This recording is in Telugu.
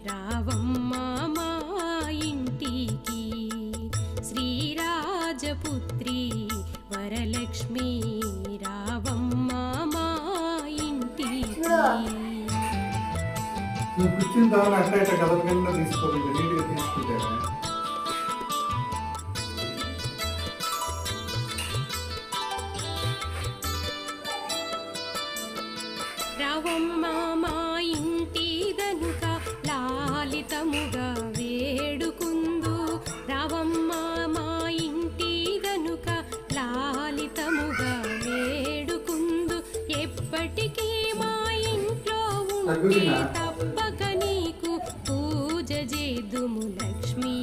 రావమ్మ మా ఇంటికి శ్రీరాజపుత్రి వరలక్ష్మి రావమ్మ మా ఇంటికి. నువ్వు కూర్చుని దాని అట్లా ఇట్లా కదలకుండా తీసుకోవాలి, నీట్గా తీసుకుంటారా? రావమ్మ మా ఇంటి గనుక లాలితముగా వేడుకుందు. రావమ్మ మా ఇంటి గనుక లాలితముగా వేడుకుందు. ఎప్పటికీ మా ఇంట్లో ఉంటే తప్పక నీకు పూజ చేదుము లక్ష్మి.